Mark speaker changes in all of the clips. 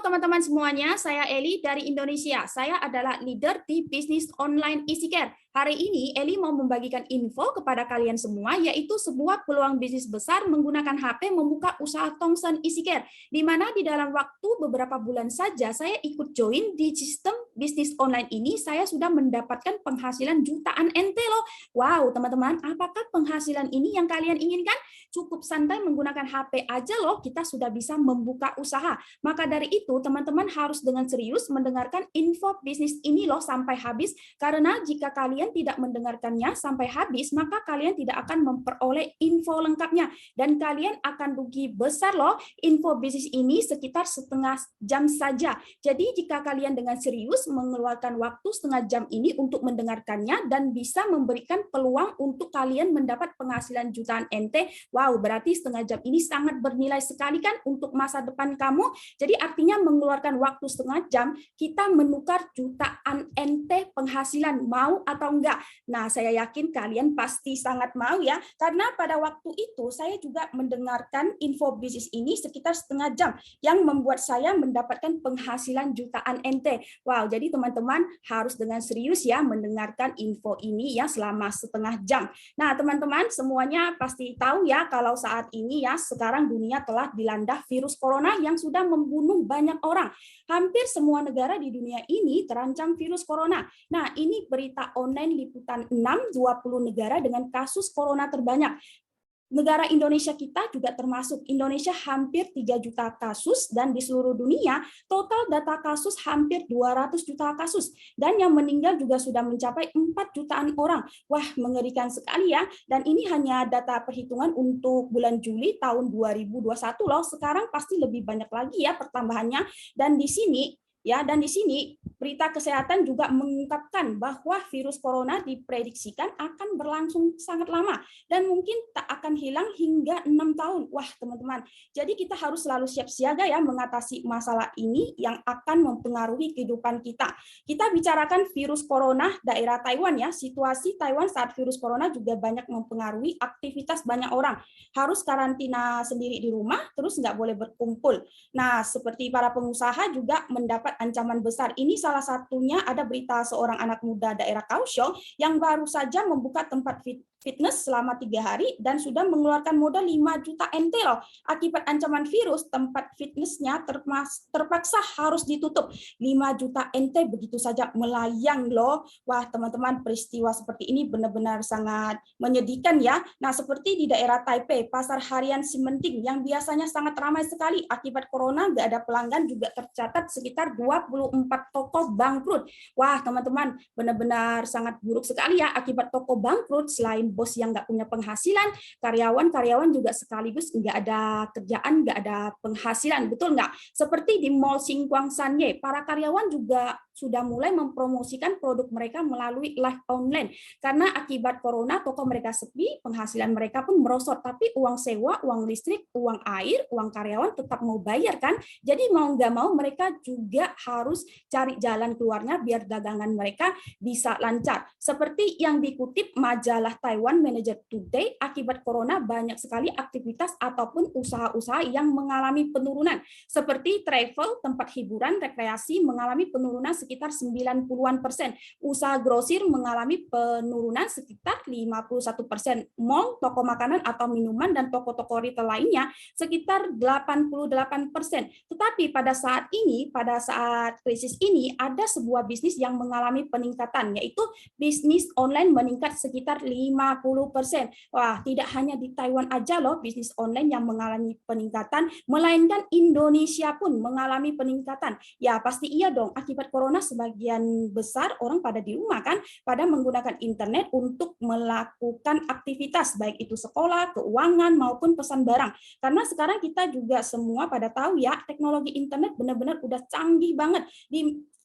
Speaker 1: teman-teman semuanya, saya Eli dari Indonesia. Saya adalah leader di bisnis online EasyCare. Hari ini Eli mau membagikan info kepada kalian semua, yaitu sebuah peluang bisnis besar menggunakan HP membuka usaha Tongsen EasyCare, di mana di dalam waktu beberapa bulan saja saya ikut join di sistem bisnis online ini, saya sudah mendapatkan penghasilan jutaan NT loh. Wow, teman-teman, apakah penghasilan ini yang kalian inginkan? Cukup santai menggunakan HP aja loh, kita sudah bisa membuka usaha. Maka dari itu, teman-teman harus dengan serius mendengarkan info bisnis ini loh sampai habis, karena jika kalian tidak mendengarkannya sampai habis, maka kalian tidak akan memperoleh info lengkapnya, dan kalian akan rugi besar loh. Info bisnis ini sekitar setengah jam saja. Jadi jika kalian dengan serius mengeluarkan waktu setengah jam ini untuk mendengarkannya dan bisa memberikan peluang untuk kalian mendapat penghasilan jutaan NT, wow, berarti setengah jam ini sangat bernilai sekali kan untuk masa depan kamu. Jadi artinya mengeluarkan waktu setengah jam, kita menukar jutaan NT penghasilan, mau atau enggak? Nah, saya yakin kalian pasti sangat mau ya, karena pada waktu itu saya juga mendengarkan info bisnis ini sekitar setengah jam, yang membuat saya mendapatkan penghasilan jutaan NT. Wow, jadi teman-teman harus dengan serius ya mendengarkan info ini ya selama setengah jam. Nah, teman-teman semuanya pasti tahu ya kalau saat ini ya sekarang dunia telah dilanda virus corona yang sudah membunuh banyak orang. Hampir semua negara di dunia ini terancam virus corona. Nah, ini berita online liputan 6, 20 negara dengan kasus corona terbanyak. Negara Indonesia kita juga termasuk. Indonesia hampir 3 juta kasus, dan di seluruh dunia total data kasus hampir 200 juta kasus, dan yang meninggal juga sudah mencapai 4 jutaan orang. Wah, mengerikan sekali ya. Dan ini hanya data perhitungan untuk bulan Juli tahun 2021 loh. Sekarang pasti lebih banyak lagi ya pertambahannya. Dan di sini berita kesehatan juga mengungkapkan bahwa virus corona diprediksikan akan berlangsung sangat lama dan mungkin tak akan hilang hingga 6 tahun. Wah, teman-teman, jadi kita harus selalu siap siaga ya mengatasi masalah ini yang akan mempengaruhi kehidupan kita. Kita bicarakan virus corona daerah Taiwan ya. Situasi Taiwan saat virus corona juga banyak mempengaruhi aktivitas banyak orang. Harus karantina sendiri di rumah, terus nggak boleh berkumpul. Nah, seperti para pengusaha juga mendapat ancaman besar. Ini salah satunya ada berita seorang anak muda daerah Kaohsiung yang baru saja membuka tempat fitness selama 3 hari dan sudah mengeluarkan modal 5 juta NT loh. Akibat ancaman virus, tempat fitnessnya terpaksa harus ditutup. 5 juta NT begitu saja melayang loh. Wah, teman-teman, peristiwa seperti ini benar-benar sangat menyedihkan ya. Nah, seperti di daerah Taipei, pasar harian Ximending yang biasanya sangat ramai sekali akibat corona, nggak ada pelanggan, juga tercatat sekitar 24 toko bangkrut. Wah, teman-teman, benar-benar sangat buruk sekali ya akibat toko bangkrut. Selain bos yang nggak punya penghasilan, karyawan juga sekaligus nggak ada kerjaan, nggak ada penghasilan, betul nggak? Seperti di Mall Singguang Sanye, para karyawan juga sudah mulai mempromosikan produk mereka melalui live online. Karena akibat corona, toko mereka sepi, penghasilan mereka pun merosot. Tapi uang sewa, uang listrik, uang air, uang karyawan tetap mau bayar kan? Jadi mau nggak mau mereka juga harus cari jalan keluarnya biar dagangan mereka bisa lancar. Seperti yang dikutip majalah Taiwan Manager Today, akibat corona banyak sekali aktivitas ataupun usaha-usaha yang mengalami penurunan. Seperti travel, tempat hiburan, rekreasi mengalami penurunan sekitar 90-an%. Usaha grosir mengalami penurunan sekitar 51%. Mall, toko makanan atau minuman, dan toko-toko retail lainnya sekitar 88%. Tetapi pada saat ini, pada saat krisis ini, ada sebuah bisnis yang mengalami peningkatan, yaitu bisnis online meningkat sekitar 50%. Wah, tidak hanya di Taiwan aja loh bisnis online yang mengalami peningkatan, melainkan Indonesia pun mengalami peningkatan. Ya, pasti iya dong, akibat corona sebagian besar orang pada di rumah kan, pada menggunakan internet untuk melakukan aktivitas, baik itu sekolah, keuangan, maupun pesan barang. Karena sekarang kita juga semua pada tahu ya, teknologi internet benar-benar udah canggih banget.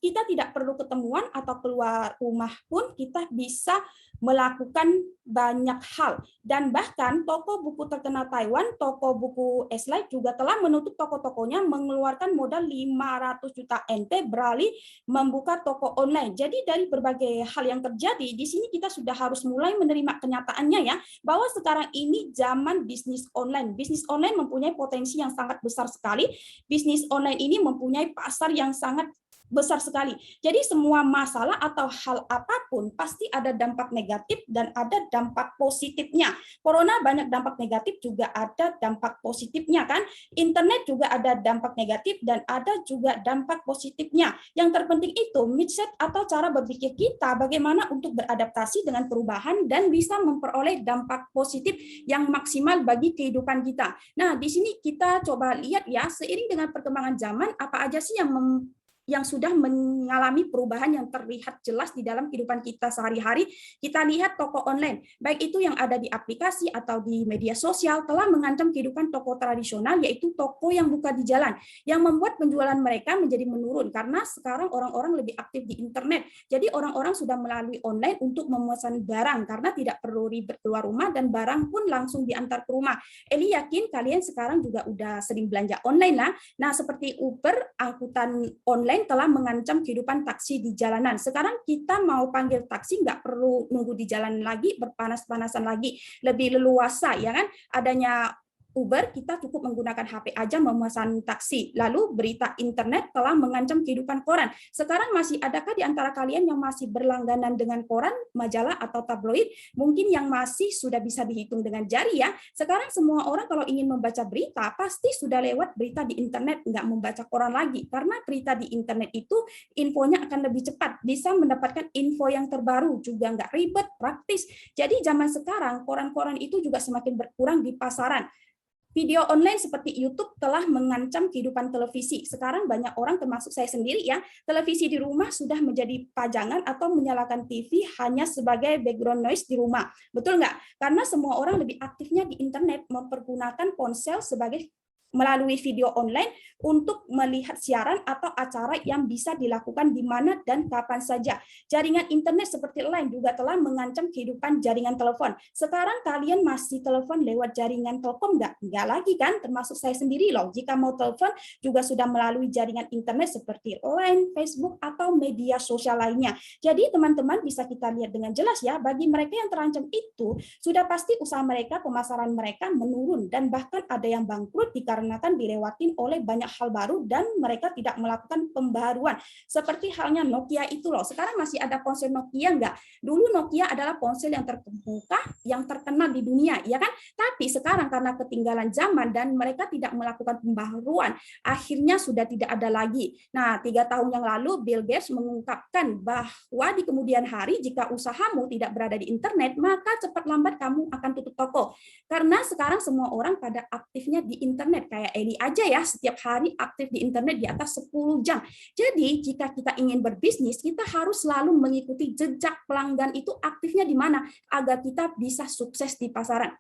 Speaker 1: kita tidak perlu ketemuan atau keluar rumah pun kita bisa melakukan banyak hal. Dan bahkan toko buku terkenal Taiwan, toko buku Eslite juga telah menutup toko-tokonya, mengeluarkan modal 500 juta NT beralih membuka toko online. Jadi dari berbagai hal yang terjadi, di sini kita sudah harus mulai menerima kenyataannya ya, bahwa sekarang ini zaman bisnis online. Bisnis online mempunyai potensi yang sangat besar sekali. Bisnis online ini mempunyai pasar yang sangat besar sekali. Jadi semua masalah atau hal apapun pasti ada dampak negatif dan ada dampak positifnya. Corona banyak dampak negatif, juga ada dampak positifnya kan. Internet juga ada dampak negatif dan ada juga dampak positifnya. Yang terpenting itu mindset atau cara berpikir kita bagaimana untuk beradaptasi dengan perubahan dan bisa memperoleh dampak positif yang maksimal bagi kehidupan kita. Nah, di sini kita coba lihat ya, seiring dengan perkembangan zaman, apa aja sih yang sudah mengalami perubahan yang terlihat jelas di dalam kehidupan kita sehari-hari. Kita lihat toko online, baik itu yang ada di aplikasi atau di media sosial, telah mengancam kehidupan toko tradisional, yaitu toko yang buka di jalan, yang membuat penjualan mereka menjadi menurun, karena sekarang orang-orang lebih aktif di internet. Jadi orang-orang sudah melalui online untuk memesan barang, karena tidak perlu ribet keluar rumah dan barang pun langsung diantar ke rumah. Eli yakin kalian sekarang juga udah sering belanja online lah. Nah, seperti Uber, angkutan online telah mengancam kehidupan taksi di jalanan. Sekarang kita mau panggil taksi nggak perlu nunggu di jalan lagi, berpanas-panasan lagi, lebih leluasa ya kan. Adanya Uber, kita cukup menggunakan HP aja memesan taksi. Lalu berita internet telah mengancam kehidupan koran. Sekarang masih adakah di antara kalian yang masih berlangganan dengan koran, majalah, atau tabloid? Mungkin yang masih sudah bisa dihitung dengan jari ya. Sekarang semua orang kalau ingin membaca berita, pasti sudah lewat berita di internet, nggak membaca koran lagi. Karena berita di internet itu infonya akan lebih cepat, bisa mendapatkan info yang terbaru, juga nggak ribet, praktis. Jadi zaman sekarang koran-koran itu juga semakin berkurang di pasaran. Video online seperti YouTube telah mengancam kehidupan televisi. Sekarang banyak orang, termasuk saya sendiri ya, televisi di rumah sudah menjadi pajangan atau menyalakan TV hanya sebagai background noise di rumah. Betul nggak? Karena semua orang lebih aktifnya di internet, mempergunakan ponsel sebagai melalui video online untuk melihat siaran atau acara yang bisa dilakukan di mana dan kapan saja. Jaringan internet seperti Line juga telah mengancam kehidupan jaringan telepon. Sekarang kalian masih telepon lewat jaringan Telkom nggak? Nggak lagi kan, termasuk saya sendiri loh. Jika mau telepon juga sudah melalui jaringan internet seperti Line, Facebook, atau media sosial lainnya. Jadi teman-teman bisa kita lihat dengan jelas ya, bagi mereka yang terancam itu, sudah pasti usaha mereka, pemasaran mereka menurun, dan bahkan ada yang bangkrut dikarenakan dilewatin oleh banyak hal baru dan mereka tidak melakukan pembaruan. Seperti halnya Nokia itu loh. Sekarang masih ada ponsel Nokia enggak? Dulu Nokia adalah ponsel yang terkemuka, yang terkenal di dunia, ya kan? Tapi sekarang karena ketinggalan zaman dan mereka tidak melakukan pembaruan, akhirnya sudah tidak ada lagi. Nah, 3 tahun yang lalu Bill Gates mengungkapkan bahwa di kemudian hari jika usahamu tidak berada di internet, maka cepat lambat kamu akan tutup toko. Karena sekarang semua orang pada aktifnya di internet. Kayak Eli aja ya, setiap hari aktif di internet di atas 10 jam. Jadi, jika kita ingin berbisnis, kita harus selalu mengikuti jejak pelanggan itu aktifnya di mana, agar kita bisa sukses di pasaran.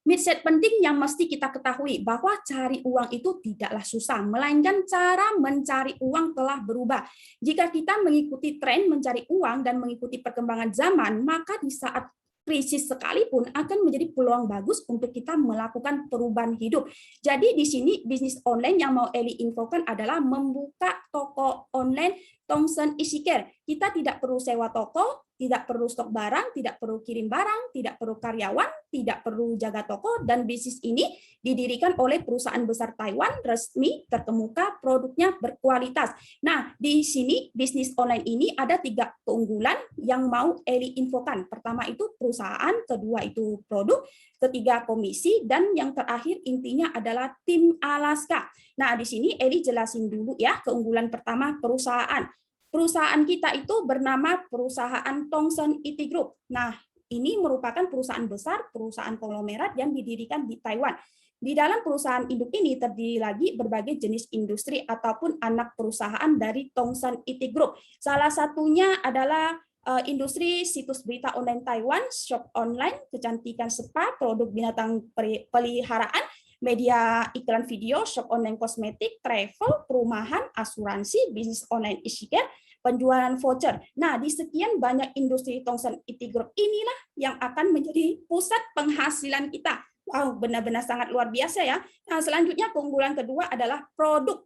Speaker 1: Mindset penting yang mesti kita ketahui, bahwa cari uang itu tidaklah susah, melainkan cara mencari uang telah berubah. Jika kita mengikuti tren mencari uang dan mengikuti perkembangan zaman, maka di saat krisis sekalipun akan menjadi peluang bagus untuk kita melakukan perubahan hidup. Jadi di sini bisnis online yang mau Eli infokan adalah membuka toko online Tongsen Easycare. Kita tidak perlu sewa toko, tidak perlu stok barang, tidak perlu kirim barang, tidak perlu karyawan, tidak perlu jaga toko, dan bisnis ini didirikan oleh perusahaan besar Taiwan, resmi, terkemuka, produknya berkualitas. Nah, di sini bisnis online ini ada 3 keunggulan yang mau Eli infokan. Pertama itu perusahaan, kedua itu produk, ketiga komisi, dan yang terakhir intinya adalah tim Alaska. Nah, di sini Eli jelasin dulu ya, keunggulan pertama perusahaan. Perusahaan kita itu bernama perusahaan Tongsen IT Group. Nah, ini merupakan perusahaan besar, perusahaan konglomerat yang didirikan di Taiwan. Di dalam perusahaan induk ini terdiri lagi berbagai jenis industri ataupun anak perusahaan dari Tongsen IT Group. Salah satunya adalah industri situs berita online Taiwan, shop online, kecantikan spa, produk binatang peliharaan, media iklan video, shop online kosmetik, travel, perumahan, asuransi, bisnis online e-care, penjualan voucher. Nah, di sekian banyak industri Thongsen IT Group inilah yang akan menjadi pusat penghasilan kita. Wow, benar-benar sangat luar biasa ya. Nah, selanjutnya keunggulan kedua adalah produk.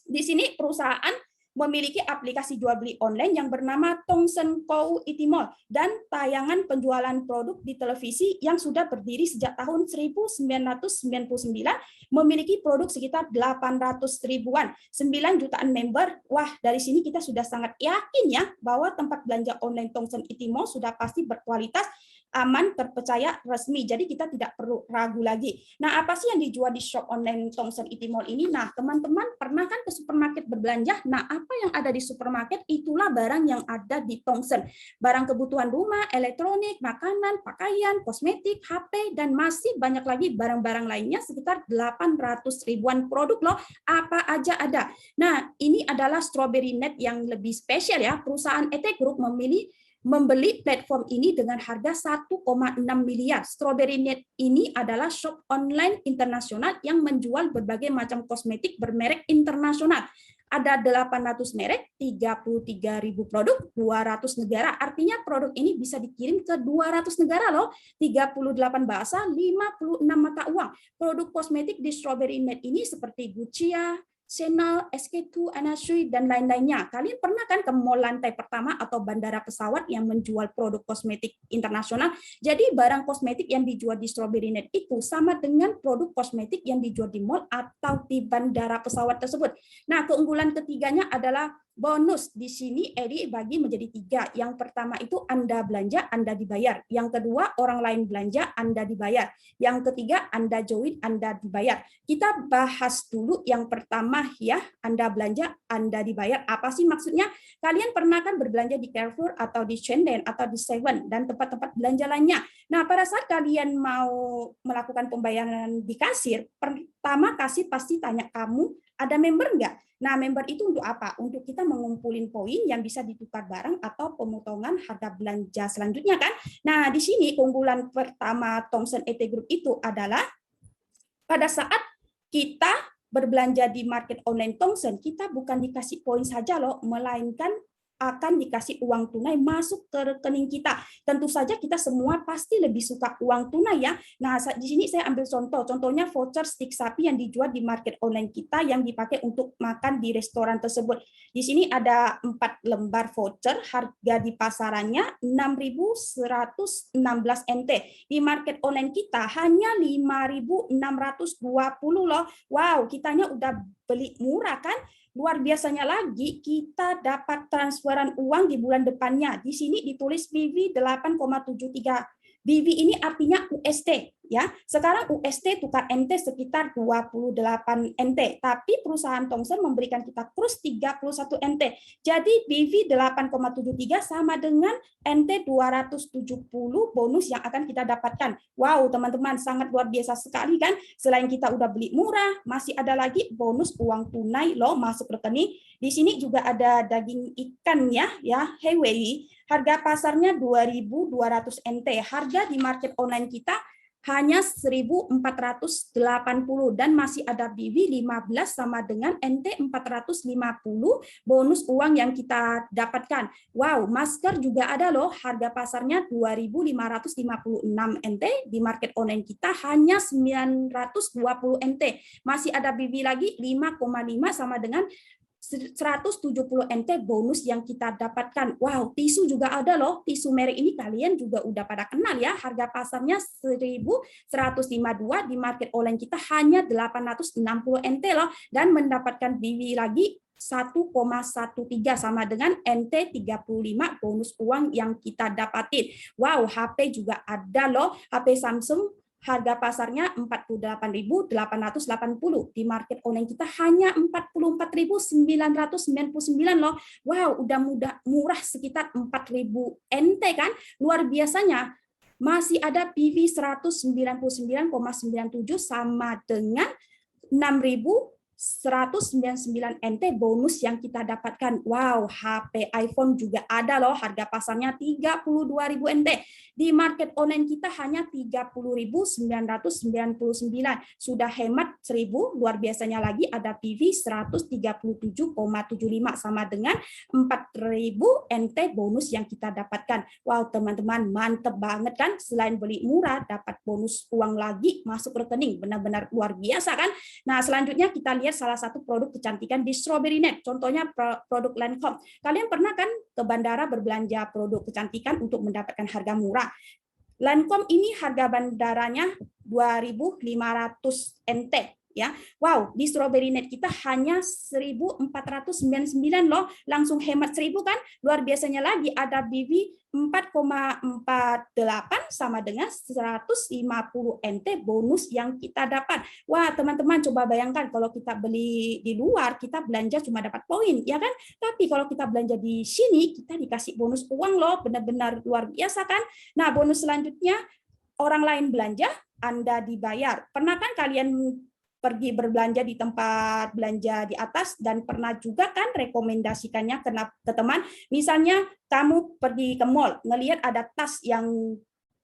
Speaker 1: Di sini perusahaan memiliki aplikasi jual beli online yang bernama Thongsen Co IT Mall dan tayangan penjualan produk di televisi yang sudah berdiri sejak tahun 1999, memiliki produk sekitar 800 ribuan, 9 jutaan member. Wah, dari sini kita sudah sangat yakin ya bahwa tempat belanja online Thongsen IT Mall sudah pasti berkualitas, aman, terpercaya, resmi. Jadi kita tidak perlu ragu lagi. Nah, apa sih yang dijual di shop online Thongsen IT Mall ini? Nah, teman-teman pernah kan ke supermarket berbelanja? Nah, apa yang ada di supermarket itulah barang yang ada di Thongsen. Barang kebutuhan rumah, elektronik, makanan, pakaian, kosmetik, HP, dan masih banyak lagi barang-barang lainnya, sekitar 800 ribuan produk loh. Apa aja ada. Nah, ini adalah Strawberry Net yang lebih spesial ya. Perusahaan ET Group membeli platform ini dengan harga 1,6 miliar. Strawberry Net ini adalah shop online internasional yang menjual berbagai macam kosmetik bermerek internasional. Ada 800 merek, 33.000 produk, 200 negara. Artinya produk ini bisa dikirim ke 200 negara loh. 38 bahasa, 56 mata uang. Produk kosmetik di Strawberry Net ini seperti Gucci, Chanel, SK2, Anna Sui, dan lain-lainnya. Kalian pernah kan ke mall lantai pertama atau bandara pesawat yang menjual produk kosmetik internasional? Jadi barang kosmetik yang dijual di Strawberry Net itu sama dengan produk kosmetik yang dijual di mall atau di bandara pesawat tersebut. Nah, keunggulan ketiganya adalah bonus. Di sini Edi bagi menjadi 3. Yang pertama itu Anda belanja, Anda dibayar. Yang kedua, orang lain belanja, Anda dibayar. Yang ketiga, Anda join, Anda dibayar. Kita bahas dulu yang pertama ya, Anda belanja, Anda dibayar. Apa sih maksudnya? Kalian pernah kan berbelanja di Carrefour atau di Shenzhen atau di Seven dan tempat-tempat belanja lainnya. Nah, pada saat kalian mau melakukan pembayaran di kasir, pertama kasir pasti tanya kamu ada member nggak? Nah, member itu untuk apa? Untuk kita mengumpulin poin yang bisa ditukar barang atau pemotongan harga belanja selanjutnya kan? Nah, di sini keunggulan pertama Thongsen IT Group itu adalah pada saat kita berbelanja di market online Thongsen, kita bukan dikasih poin saja loh, melainkan akan dikasih uang tunai masuk ke rekening kita. Tentu saja kita semua pasti lebih suka uang tunai ya. Nah, di sini saya ambil contoh. Contohnya voucher stik sapi yang dijual di market online kita yang dipakai untuk makan di restoran tersebut. Di sini ada 4 lembar voucher, harga di pasarannya 6.116 NT. Di market online kita hanya 5.620 loh. Wow, kitanya udah beli murah kan? Luar biasanya lagi, kita dapat transferan uang di bulan depannya. Di sini ditulis BV 8,73. BV ini artinya UST ya. Sekarang UST tukar NT sekitar 28 NT, tapi perusahaan Thongsen memberikan kita kurs 31 NT. Jadi BV 8,73 sama dengan NT 270 bonus yang akan kita dapatkan. Wow, teman-teman, sangat luar biasa sekali kan? Selain kita udah beli murah, masih ada lagi bonus uang tunai loh masuk rekening. Di sini juga ada daging ikan ya, Hewei. Harga pasarnya 2.200 NT. Harga di market online kita hanya 1.480 dan masih ada BV 15 sama dengan NT 450 bonus uang yang kita dapatkan. Wow, masker juga ada loh. Harga pasarnya 2.556 NT, di market online kita hanya 920 NT. Masih ada BV lagi 5,5 sama dengan 170 NT bonus yang kita dapatkan. Wow, tisu juga ada loh. Tisu merek ini kalian juga udah pada kenal ya. Harga pasarnya 1.152, di market online kita hanya 860 NT loh. Dan mendapatkan BV lagi 1,13 sama dengan NT 35 bonus uang yang kita dapatin. Wow, HP juga ada loh. HP Samsung harga pasarnya 48.880, di market online kita hanya 44.999 loh. Wow, udah murah sekitar 4.000 NT kan? Luar biasanya. Masih ada PV 199,97 sama dengan 6.116 199 NT bonus yang kita dapatkan. Wow, HP iPhone juga ada loh, harga pasarnya 32.000 NT. Di market online kita hanya 30.999. Sudah hemat 1.000, luar biasanya lagi ada PV 137,75 sama dengan 4.000 NT bonus yang kita dapatkan. Wow, teman-teman, mantep banget kan? Selain beli murah, dapat bonus uang lagi masuk rekening. Benar-benar luar biasa kan? Nah, selanjutnya kita lihat salah satu produk kecantikan di Strawberry Net, contohnya produk Lancome. Kalian pernah kan ke bandara berbelanja produk kecantikan untuk mendapatkan harga murah? Lancome ini harga bandaranya 2.500 NT. Ya, wow, di Strawberry Net kita hanya 1.499 loh, langsung hemat 1.000 kan? Luar biasanya lagi ada BV 4,48 sama dengan 150 NT bonus yang kita dapat. Wah, teman-teman coba bayangkan kalau kita beli di luar, kita belanja cuma dapat poin, ya kan? Tapi kalau kita belanja di sini, kita dikasih bonus uang loh, benar-benar luar biasa kan? Nah, bonus selanjutnya, orang lain belanja, Anda dibayar. Pernah kan kalian pergi berbelanja di tempat belanja di atas dan pernah juga kan rekomendasikannya ke teman, misalnya kamu pergi ke mall, ngelihat ada tas yang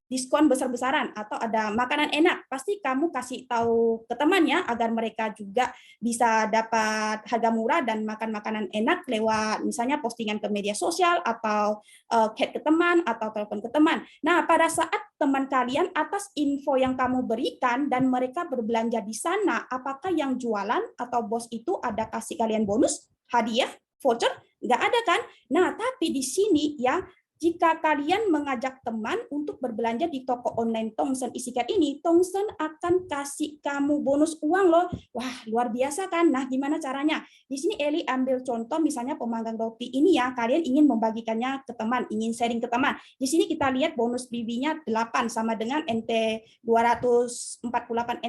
Speaker 1: diskon besar-besaran atau ada makanan enak, pasti kamu kasih tahu ke temannya agar mereka juga bisa dapat harga murah dan makan makanan enak lewat misalnya postingan ke media sosial atau chat ke teman atau telepon ke teman. Nah, pada saat teman kalian atas info yang kamu berikan dan mereka berbelanja di sana, apakah yang jualan atau bos itu ada kasih kalian bonus, hadiah, voucher? Nggak ada kan? Nah, tapi di sini ya, jika kalian mengajak teman untuk berbelanja di toko online Tongsen Easycare ini, Tongsen akan kasih kamu bonus uang loh. Wah, luar biasa kan? Nah, gimana caranya? Di sini Eli ambil contoh misalnya pemanggang roti ini ya, kalian ingin membagikannya ke teman, ingin sharing ke teman. Di sini kita lihat bonus BB-nya 8 sama dengan NT 248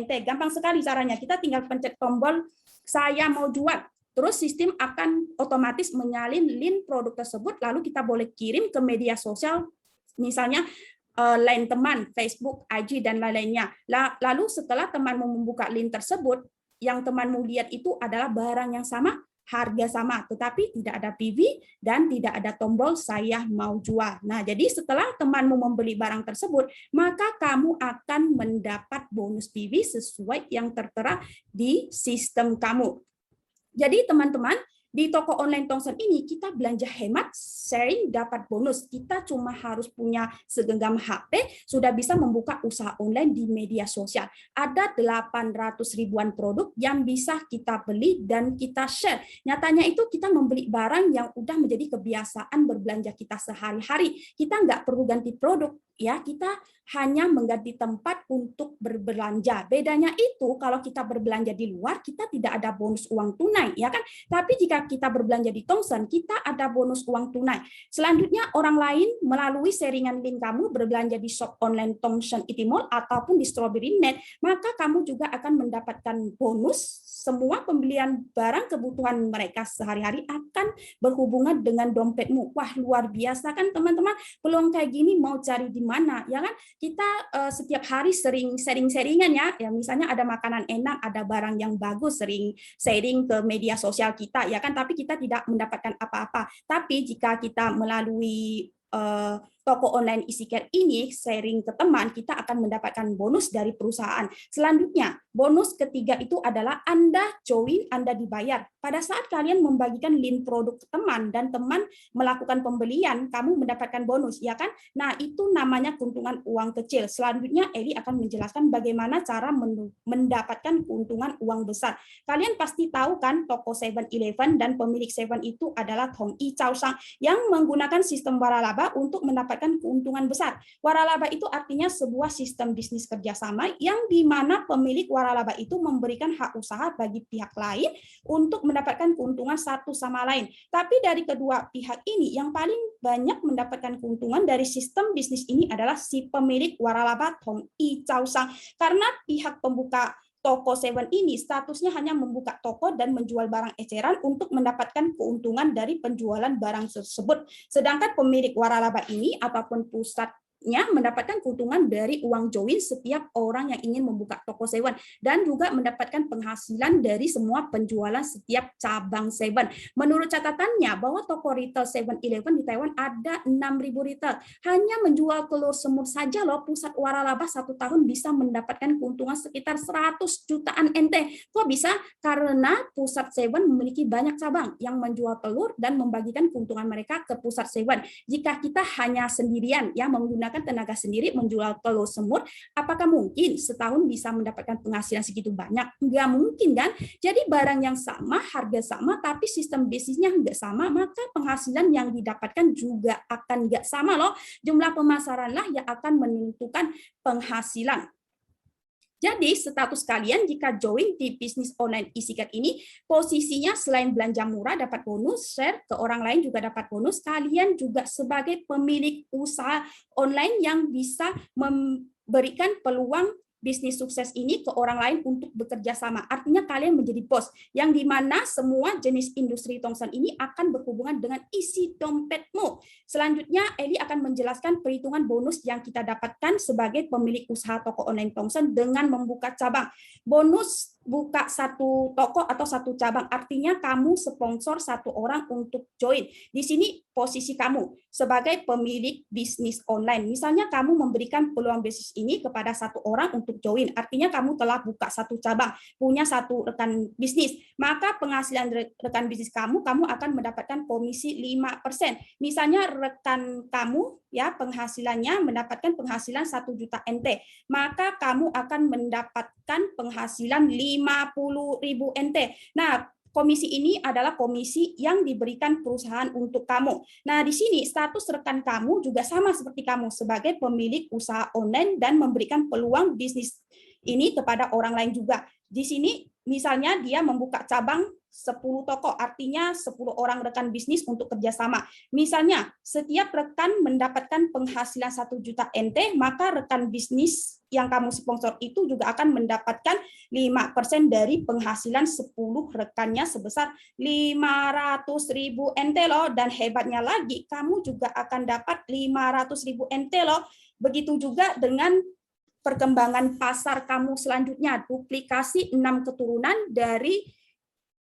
Speaker 1: NT. Gampang sekali caranya. Kita tinggal pencet tombol saya mau jual. Terus sistem akan otomatis menyalin link produk tersebut, lalu kita boleh kirim ke media sosial, misalnya lain teman, Facebook, IG, dan lain-lainnya. Lalu setelah temanmu membuka link tersebut, yang temanmu lihat itu adalah barang yang sama, harga sama, tetapi tidak ada PV dan tidak ada tombol saya mau jual. Nah, jadi setelah temanmu membeli barang tersebut, maka kamu akan mendapat bonus PV sesuai yang tertera di sistem kamu. Jadi teman-teman, di toko online Tongsen ini kita belanja hemat, sharing, dapat bonus. Kita cuma harus punya segenggam HP, sudah bisa membuka usaha online di media sosial. Ada 800 ribuan produk yang bisa kita beli dan kita share. Nyatanya itu kita membeli barang yang udah menjadi kebiasaan berbelanja kita sehari-hari. Kita nggak perlu ganti produk, ya, kita hanya mengganti tempat untuk berbelanja. Bedanya itu kalau kita berbelanja di luar, kita tidak ada bonus uang tunai, ya kan? Tapi jika kita berbelanja di Tongsen, kita ada bonus uang tunai. Selanjutnya, orang lain melalui sharingan link kamu berbelanja di shop online Tongsen Itimall ataupun di Strawberry Net, maka kamu juga akan mendapatkan bonus. Semua pembelian barang kebutuhan mereka sehari-hari akan berhubungan dengan dompetmu. Wah, luar biasa kan teman-teman? Peluang kayak gini mau cari di mana, ya kan? Kita setiap hari sering sharing-sharingan ya, misalnya ada makanan enak, ada barang yang bagus, sering sharing ke media sosial kita, ya kan? Tapi kita tidak mendapatkan apa-apa. Tapi jika kita melalui toko online Easycare ini sharing ke teman, kita akan mendapatkan bonus dari perusahaan. Selanjutnya, bonus ketiga itu adalah Anda join, Anda dibayar. Pada saat kalian membagikan link produk ke teman dan teman melakukan pembelian, kamu mendapatkan bonus, ya kan? Nah, itu namanya keuntungan uang kecil. Selanjutnya, Eli akan menjelaskan bagaimana cara mendapatkan keuntungan uang besar. Kalian pasti tahu kan, toko 7-Eleven dan pemilik 7 itu adalah Tong Yi Chao Sang yang menggunakan sistem waralaba untuk mendapatkan keuntungan besar. Waralaba itu artinya sebuah sistem bisnis kerjasama yang di mana pemilik waralaba itu memberikan hak usaha bagi pihak lain untuk mendapatkan keuntungan satu sama lain. Tapi dari kedua pihak ini, yang paling banyak mendapatkan keuntungan dari sistem bisnis ini adalah si pemilik waralaba Tong Yi Chao Sang. Karena pihak pembuka toko 7 ini statusnya hanya membuka toko dan menjual barang eceran untuk mendapatkan keuntungan dari penjualan barang tersebut. Sedangkan pemilik waralaba ini ataupun pusat mendapatkan keuntungan dari uang join setiap orang yang ingin membuka toko Seven, dan juga mendapatkan penghasilan dari semua penjualan setiap cabang Seven. Menurut catatannya bahwa toko retail 7-Eleven di Taiwan ada 6.000 retail. Hanya menjual telur semur saja loh, pusat waralaba 1 tahun bisa mendapatkan keuntungan sekitar 100 jutaan NT. Kok bisa? Karena pusat Seven memiliki banyak cabang yang menjual telur dan membagikan keuntungan mereka ke pusat Seven. Jika kita hanya sendirian ya menggunakan tenaga sendiri menjual telur semur, apakah mungkin setahun bisa mendapatkan penghasilan segitu banyak? Nggak mungkin kan? Jadi barang yang sama, harga sama, tapi sistem bisnisnya nggak sama, maka penghasilan yang didapatkan juga akan nggak sama loh. Jumlah pemasaranlah yang akan menentukan penghasilan. Jadi status kalian jika join di bisnis online e-sikat ini, posisinya selain belanja murah dapat bonus, share ke orang lain juga dapat bonus, kalian juga sebagai pemilik usaha online yang bisa memberikan peluang bisnis sukses ini ke orang lain untuk bekerja sama. Artinya kalian menjadi bos, yang dimana semua jenis industri Tongsan ini akan berhubungan dengan isi dompetmu. Selanjutnya, Eli akan menjelaskan perhitungan bonus yang kita dapatkan sebagai pemilik usaha toko online Tongsan dengan membuka cabang. Bonus buka satu toko atau satu cabang, artinya kamu sponsor satu orang untuk join. Di sini posisi kamu sebagai pemilik bisnis online. Misalnya kamu memberikan peluang bisnis ini kepada satu orang untuk join, artinya kamu telah buka satu cabang, punya satu rekan bisnis, maka penghasilan rekan bisnis kamu akan mendapatkan komisi 5%. Misalnya rekan kamu ya penghasilannya mendapatkan penghasilan 1 juta NT, maka kamu akan mendapatkan penghasilan 50.000 NT. Nah, komisi ini adalah komisi yang diberikan perusahaan untuk kamu. Nah, di sini status rekan kamu juga sama seperti kamu sebagai pemilik usaha online dan memberikan peluang bisnis ini kepada orang lain juga. Di sini misalnya dia membuka cabang 10 toko, artinya 10 orang rekan bisnis untuk kerjasama. Misalnya, setiap rekan mendapatkan penghasilan 1 juta NT, maka rekan bisnis yang kamu sponsor itu juga akan mendapatkan 5% dari penghasilan 10 rekannya sebesar 500.000 NT loh. Dan hebatnya lagi, kamu juga akan dapat 500.000 NT loh. Begitu juga dengan perkembangan pasar kamu selanjutnya, duplikasi 6 keturunan dari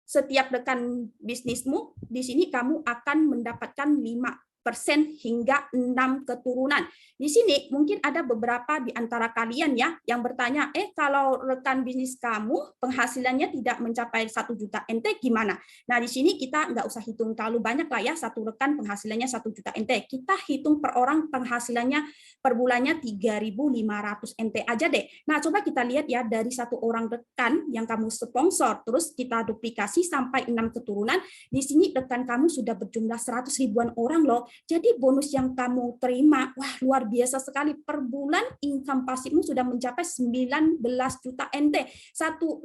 Speaker 1: setiap rekan bisnismu. Di sini kamu akan mendapatkan 5% hingga 6 keturunan. Di sini mungkin ada beberapa di antara kalian ya yang bertanya, kalau rekan bisnis kamu penghasilannya tidak mencapai 1 juta NT gimana? Nah, di sini kita nggak usah hitung terlalu banyak lah ya, satu rekan penghasilannya 1 juta NT. Kita hitung per orang penghasilannya per bulannya 3.500 NT aja deh. Nah, coba kita lihat ya dari satu orang rekan yang kamu sponsor, terus kita duplikasi sampai 6 keturunan. Di sini rekan kamu sudah berjumlah 100 ribuan orang loh. Jadi bonus yang kamu terima, wah luar biasa sekali. Per bulan income pasifmu sudah mencapai 19 juta NT. Satu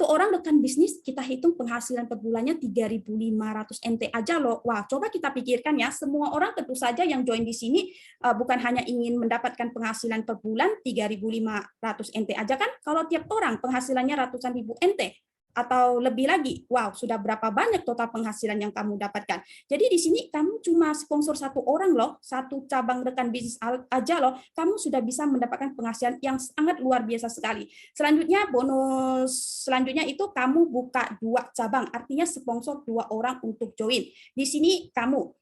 Speaker 1: orang rekan bisnis kita hitung penghasilan per bulannya 3.500 NT aja loh. Wah, coba kita pikirkan ya, semua orang tentu saja yang join di sini bukan hanya ingin mendapatkan penghasilan per bulan 3.500 NT aja kan? Kalau tiap orang penghasilannya ratusan ribu NT atau lebih lagi, wow, sudah berapa banyak total penghasilan yang kamu dapatkan. Jadi di sini kamu cuma sponsor satu orang loh, satu cabang rekan bisnis aja loh, kamu sudah bisa mendapatkan penghasilan yang sangat luar biasa sekali. Selanjutnya bonus selanjutnya itu kamu buka 2 cabang, artinya sponsor 2 orang untuk join. Di sini kamu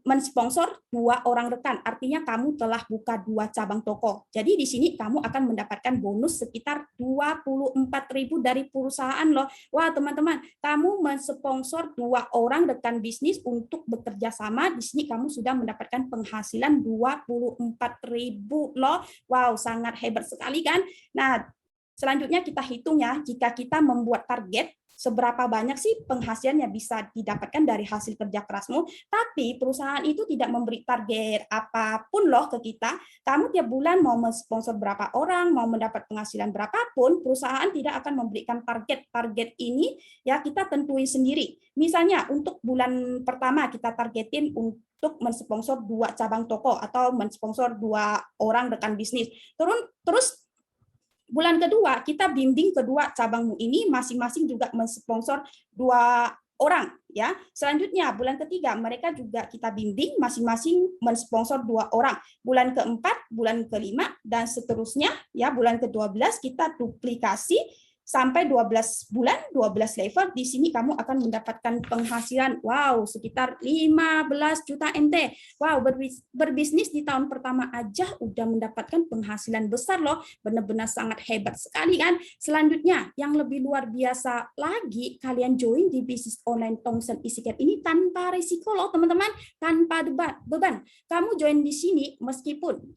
Speaker 1: mensponsor 2 orang rekan, artinya kamu telah buka 2 cabang toko. Jadi di sini kamu akan mendapatkan bonus sekitar 24.000 dari perusahaan loh. Wah teman-teman, kamu mensponsor 2 orang rekan bisnis untuk bekerja sama, di sini kamu sudah mendapatkan penghasilan 24.000 loh. Wow, sangat hebat sekali kan? Nah, selanjutnya kita hitung ya, jika kita membuat target, seberapa banyak sih penghasilan yang bisa didapatkan dari hasil kerja kerasmu, tapi perusahaan itu tidak memberi target apapun loh ke kita. Kamu tiap bulan mau mensponsor berapa orang, mau mendapat penghasilan berapapun, perusahaan tidak akan memberikan target ini ya kita tentuin sendiri. Misalnya untuk bulan pertama kita targetin untuk mensponsor 2 cabang toko atau mensponsor 2 orang rekan bisnis. Terus bulan kedua, kita bimbing kedua cabangmu ini masing-masing juga mensponsor 2 orang ya. Selanjutnya bulan ketiga mereka juga kita bimbing masing-masing mensponsor 2 orang. Bulan keempat, bulan kelima dan seterusnya ya, bulan ke-12 kita duplikasi sampai 12 bulan, 12 level. Di sini kamu akan mendapatkan penghasilan wow sekitar 15 juta NT. Wow, berbisnis di tahun pertama aja udah mendapatkan penghasilan besar loh. Benar-benar sangat hebat sekali kan. Selanjutnya yang lebih luar biasa lagi, kalian join di bisnis online Tongsen EasyCare ini tanpa risiko loh teman-teman, tanpa beban. Kamu join di sini meskipun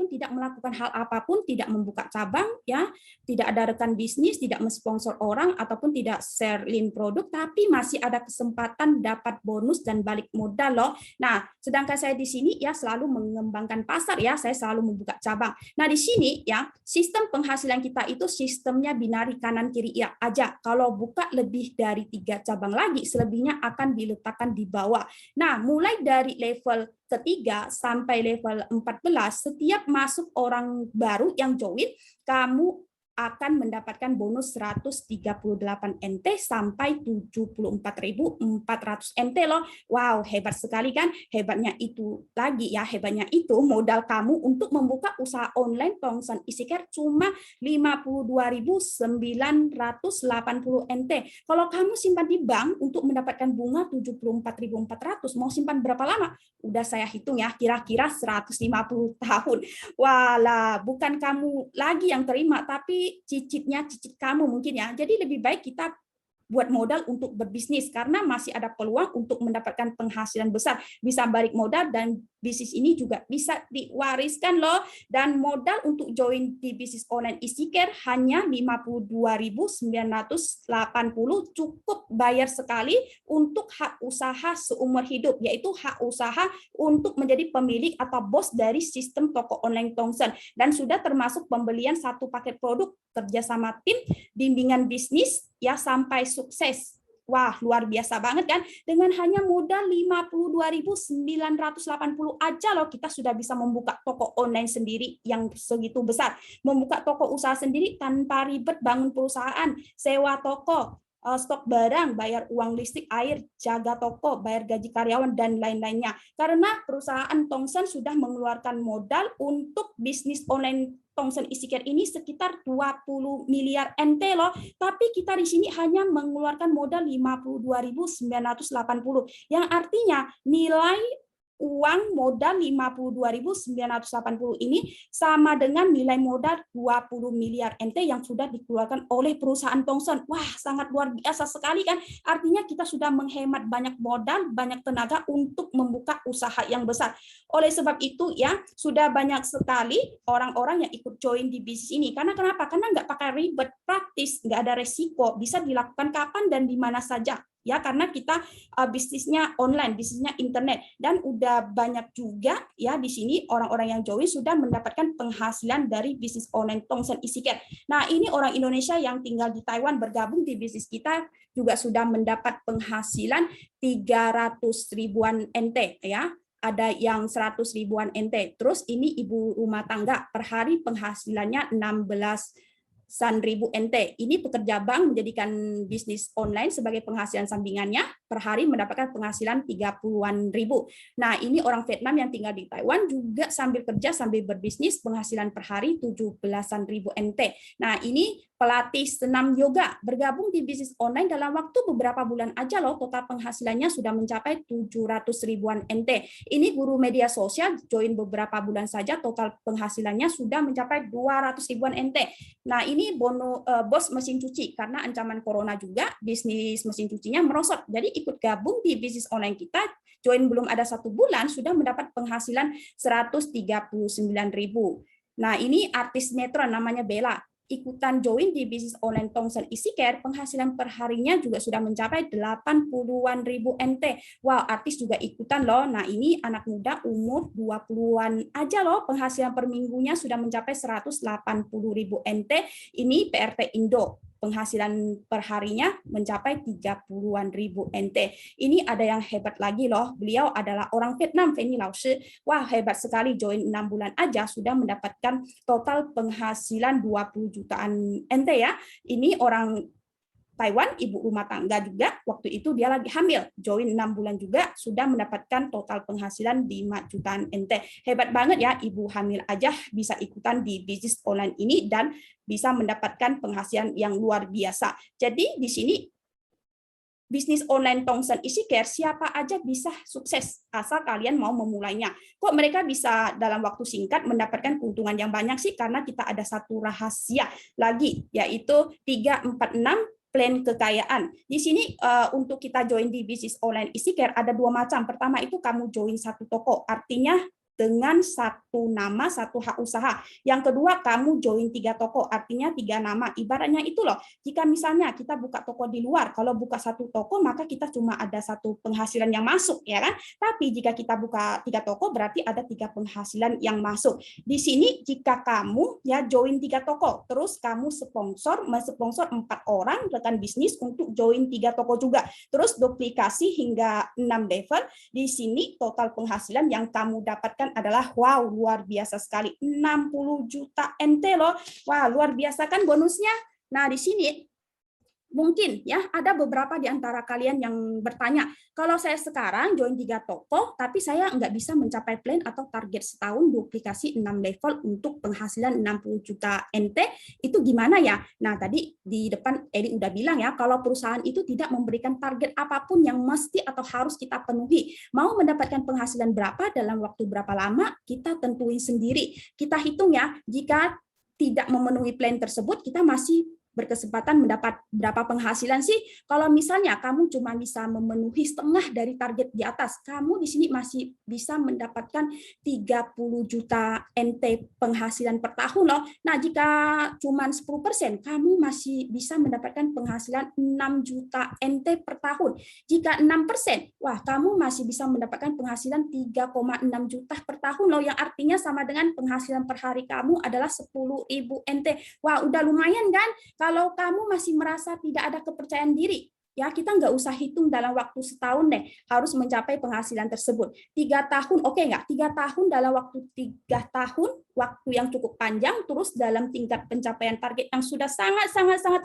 Speaker 1: tidak melakukan hal apapun, tidak membuka cabang ya, tidak ada rekan bisnis, tidak mensponsor orang, ataupun tidak share link produk, tapi masih ada kesempatan dapat bonus dan balik modal loh. Nah, sedangkan saya di sini ya selalu mengembangkan pasar ya, saya selalu membuka cabang. Nah, di sini ya, sistem penghasilan kita itu sistemnya binari kanan kiri ya aja. Kalau buka lebih dari 3 cabang lagi, selebihnya akan diletakkan di bawah. Nah, mulai dari level ketiga sampai level 14, setiap masuk orang baru yang join, kamu akan mendapatkan bonus 138 NT sampai 74.400 NT loh. Wow, hebat sekali kan? Hebatnya itu modal kamu untuk membuka usaha online Tongsen EasyCare cuma 52.980 NT. Kalau kamu simpan di bank untuk mendapatkan bunga 74.400, mau simpan berapa lama? Udah saya hitung ya, kira-kira 150 tahun. Walah, bukan kamu lagi yang terima, tapi cicit kamu mungkin ya. Jadi lebih baik kita buat modal untuk berbisnis karena masih ada peluang untuk mendapatkan penghasilan besar, bisa balik modal dan bisnis ini juga bisa diwariskan loh. Dan modal untuk join di bisnis online EasyCare hanya 52.980, cukup bayar sekali untuk hak usaha seumur hidup, yaitu hak usaha untuk menjadi pemilik atau bos dari sistem toko online Tongsen, dan sudah termasuk pembelian 1 paket produk, kerjasama tim, bimbingan bisnis ya sampai sukses. Wah, luar biasa banget kan? Dengan hanya modal 52.980 aja loh, kita sudah bisa membuka toko online sendiri yang segitu besar. Membuka toko usaha sendiri tanpa ribet bangun perusahaan, sewa toko, stok barang, bayar uang listrik, air, jaga toko, bayar gaji karyawan, dan lain-lainnya. Karena perusahaan Tongsen sudah mengeluarkan modal untuk bisnis online Tongsen EasyCare ini sekitar 20 miliar NT loh, tapi kita di sini hanya mengeluarkan modal 52.980, yang artinya nilai uang modal 52.980 ini sama dengan nilai modal 20 miliar NT yang sudah dikeluarkan oleh perusahaan Tongsen. Wah, sangat luar biasa sekali kan? Artinya kita sudah menghemat banyak modal, banyak tenaga untuk membuka usaha yang besar. Oleh sebab itu ya, sudah banyak sekali orang-orang yang ikut join di bisnis ini. Karena kenapa? Karena nggak pakai ribet, praktis, nggak ada resiko, bisa dilakukan kapan dan di mana saja. Ya, karena kita bisnisnya online, bisnisnya internet, dan udah banyak juga ya di sini orang-orang yang join sudah mendapatkan penghasilan dari bisnis online Tongsen EasyCare. Nah, ini orang Indonesia yang tinggal di Taiwan bergabung di bisnis kita juga sudah mendapat penghasilan 300 ribuan NT ya. Ada yang 100 ribuan NT. Terus ini ibu rumah tangga per hari penghasilannya 16.000 NT. Ini pekerja bank menjadikan bisnis online sebagai penghasilan sampingannya, per hari mendapatkan penghasilan 30-an ribu. Nah, ini orang Vietnam yang tinggal di Taiwan juga sambil kerja sambil berbisnis, penghasilan per hari 17-an ribu NT. Nah, ini pelatih senam yoga bergabung di bisnis online dalam waktu beberapa bulan aja loh, total penghasilannya sudah mencapai 700 ribuan NT. Ini guru media sosial join beberapa bulan saja, total penghasilannya sudah mencapai 200 ribuan NT. Nah, ini bos mesin cuci, karena ancaman corona juga bisnis mesin cucinya merosot. Jadi ikut gabung di bisnis online kita, join belum ada 1 bulan sudah mendapat penghasilan 139.000. Nah, ini artis sinetron namanya Bella. Ikutan join di bisnis online Tongsen EasyCare, penghasilan per harinya juga sudah mencapai 80-an ribu NT. Wow, artis juga ikutan loh. Nah, ini anak muda umur 20-an aja loh, penghasilan per minggunya sudah mencapai 180 ribu NT. Ini PRT Indo. Penghasilan per harinya mencapai 30-an ribu NT. Ini ada yang hebat lagi loh. Beliau adalah orang Vietnam, Fanny Lao Shi. Wah, hebat sekali, join 6 bulan aja sudah mendapatkan total penghasilan 20 jutaan NT ya. Ini orang Taiwan, ibu rumah tangga juga, waktu itu dia lagi hamil, join 6 bulan juga, sudah mendapatkan total penghasilan 5 jutaan NT. Hebat banget ya, ibu hamil aja bisa ikutan di bisnis online ini dan bisa mendapatkan penghasilan yang luar biasa. Jadi di sini bisnis online Tongsen Easy Care siapa aja bisa sukses asal kalian mau memulainya. Kok mereka bisa dalam waktu singkat mendapatkan keuntungan yang banyak sih? Karena kita ada satu rahasia lagi, yaitu 346 plan kekayaan. Di sini untuk kita join di bisnis online Easy Care ada 2 macam. Pertama itu kamu join satu toko, artinya dengan satu nama, satu hak usaha. Yang kedua, kamu join 3 toko, artinya 3 nama. Ibaratnya itu loh, jika misalnya kita buka toko di luar, kalau buka satu toko, maka kita cuma ada satu penghasilan yang masuk, ya kan? Tapi jika kita buka 3 toko, berarti ada 3 penghasilan yang masuk. Di sini, jika kamu ya join 3 toko, terus kamu mensponsor 4 orang rekan bisnis untuk join 3 toko juga. Terus duplikasi hingga 6 level, di sini total penghasilan yang kamu dapatkan adalah wow, luar biasa sekali, 60 juta NT loh. Wah, luar biasa kan bonusnya. Nah, di sini mungkin ya ada beberapa di antara kalian yang bertanya, kalau saya sekarang join 3 toko, tapi saya nggak bisa mencapai plan atau target setahun duplikasi 6 level untuk penghasilan 60 juta NT, itu gimana ya? Nah, tadi di depan Edi udah bilang ya, kalau perusahaan itu tidak memberikan target apapun yang mesti atau harus kita penuhi. Mau mendapatkan penghasilan berapa dalam waktu berapa lama, kita tentuin sendiri. Kita hitung ya, jika tidak memenuhi plan tersebut, kita masih berkesempatan mendapat berapa penghasilan sih? Kalau misalnya kamu cuma bisa memenuhi setengah dari target di atas, kamu di sini masih bisa mendapatkan 30 juta NT penghasilan per tahun loh. Nah, jika cuma 10%, kamu masih bisa mendapatkan penghasilan 6 juta NT per tahun. Jika 6%, wah, kamu masih bisa mendapatkan penghasilan 3,6 juta per tahun loh, yang artinya sama dengan penghasilan per hari kamu adalah 10.000 NT. Wah, udah lumayan kan? Kalau kamu masih merasa tidak ada kepercayaan diri, ya kita nggak usah hitung dalam waktu setahun deh, harus mencapai penghasilan tersebut. 3 tahun, oke nggak? 3 tahun dalam waktu 3 tahun, waktu yang cukup panjang, terus dalam tingkat pencapaian target yang sudah sangat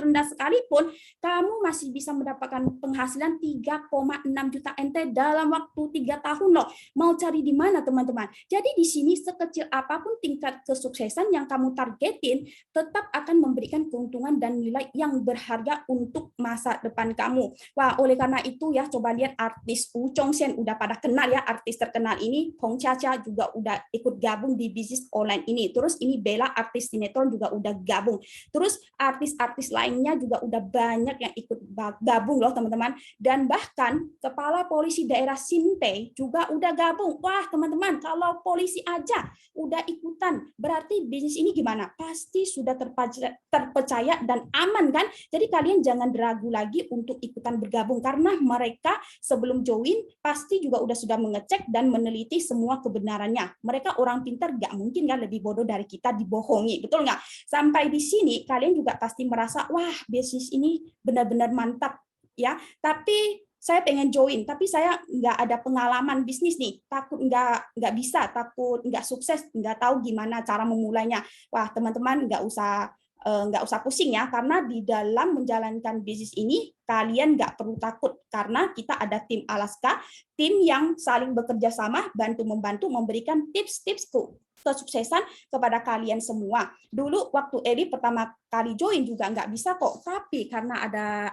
Speaker 1: rendah sekalipun, kamu masih bisa mendapatkan penghasilan 3,6 juta NT dalam waktu 3 tahun loh. Mau cari di mana teman-teman? Jadi di sini sekecil apapun tingkat kesuksesan yang kamu targetin, tetap akan memberikan keuntungan dan nilai yang berharga untuk masa depan kamu. Wah, oleh karena itu ya, coba lihat artis Wu Chongxian udah pada kenal ya, artis terkenal ini. Hong Cha juga udah ikut gabung di bisnis online ini. Terus ini Bella, artis sinetron juga udah gabung. Terus artis-artis lainnya juga udah banyak yang ikut gabung loh teman-teman. Dan bahkan kepala polisi daerah Xinpei juga udah gabung. Wah teman-teman, kalau polisi aja udah ikutan, berarti bisnis ini gimana? Pasti sudah terpercaya dan aman kan? Jadi kalian jangan ragu lagi untuk ikutan bergabung, karena mereka sebelum join pasti juga sudah mengecek dan meneliti semua kebenarannya. Mereka orang pintar, nggak mungkin kan lebih bodoh dari kita dibohongi, betul nggak? Sampai di sini kalian juga pasti merasa, wah bisnis ini benar-benar mantap ya. Tapi saya pengen join, tapi saya nggak ada pengalaman bisnis nih, takut nggak bisa, takut nggak sukses, nggak tahu gimana cara memulainya. Wah teman-teman nggak usah pusing ya, karena di dalam menjalankan bisnis ini kalian nggak perlu takut, karena kita ada tim Alaska, tim yang saling bekerja sama, bantu-membantu memberikan tips-tips kesuksesan kepada kalian semua. Dulu waktu Eli pertama kali join juga nggak bisa kok, tapi karena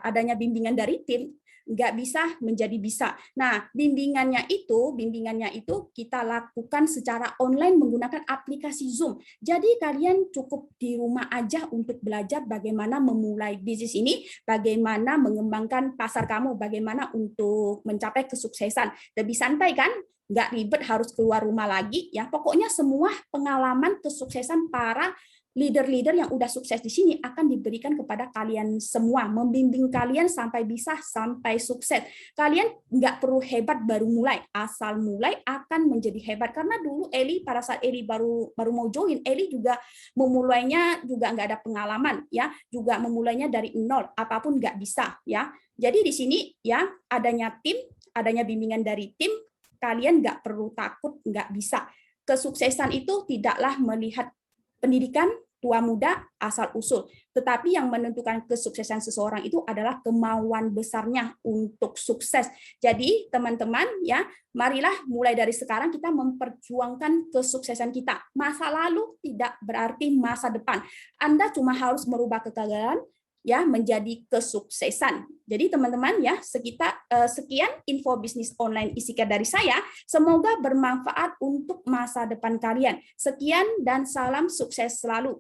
Speaker 1: adanya bimbingan dari tim, nggak bisa menjadi bisa. Nah, bimbingannya itu kita lakukan secara online menggunakan aplikasi Zoom. Jadi kalian cukup di rumah aja untuk belajar bagaimana memulai bisnis ini, bagaimana mengembangkan pasar kamu, bagaimana untuk mencapai kesuksesan. Lebih santai kan? Nggak ribet harus keluar rumah lagi ya. Pokoknya semua pengalaman kesuksesan para leader-leader yang udah sukses di sini akan diberikan kepada kalian semua, membimbing kalian sampai sukses. Kalian nggak perlu hebat baru mulai, asal mulai akan menjadi hebat. Karena dulu Eli, pada saat Eli baru mau join, Eli juga memulainya juga nggak ada pengalaman ya, juga memulainya dari nol, apapun nggak bisa ya. Jadi di sini ya adanya tim, adanya bimbingan dari tim, kalian nggak perlu takut nggak bisa. Kesuksesan itu tidaklah melihat pendidikan, tua muda, asal usul. Tetapi yang menentukan kesuksesan seseorang itu adalah kemauan besarnya untuk sukses. Jadi teman-teman ya, marilah mulai dari sekarang kita memperjuangkan kesuksesan kita. Masa lalu tidak berarti masa depan. Anda cuma harus merubah kegagalan ya menjadi kesuksesan. Jadi teman-teman ya, sekian info bisnis online EasyCare dari saya. Semoga bermanfaat untuk masa depan kalian. Sekian dan salam sukses selalu.